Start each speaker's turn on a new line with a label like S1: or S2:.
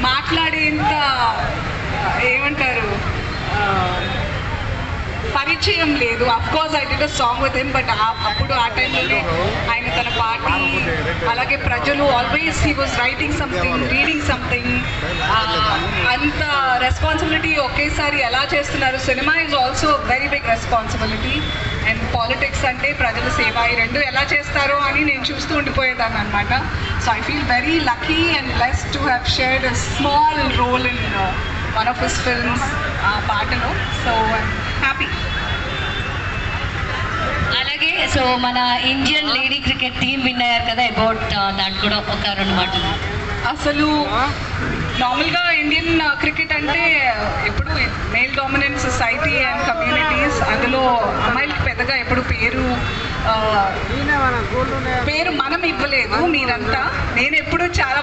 S1: మాట్లాడేంత ఏమంటారు పరిచయం లేదు. Of course I did a song with him, but అప్పుడు ఆ టైంలోనే ఆయన తన పార్టీ అలాగే ప్రజలు always he was writing something, reading something. అంత రెస్పాన్సిబిలిటీ ఒకేసారి ఎలా చేస్తున్నారు. Cinema is also very big responsibility and politics అంటే ప్రజల సేవ, ఈ రెండు ఎలా చేస్తారో అని నేను చూస్తూ ఉండిపోయేదాన్ని అనమాట. So I feel very lucky and blessed to have shared a small role in one of his films ఆ పాటలో. So I'm happy.
S2: అలాగే సో మన Indian lady cricket team win అయ్యారు కదా, అబౌట్ దాని కూడా ఒక 2 మాటలు.
S1: అసలు నార్మల్గా ఇండియన్ క్రికెట్ అంటే ఎప్పుడు male dominant society and communities, అందులో అమ్మాయిలకి పెద్దగా ఎప్పుడు పేరు మనం ఇవ్వలేదు. మీరంతా నేను ఎప్పుడు చాలా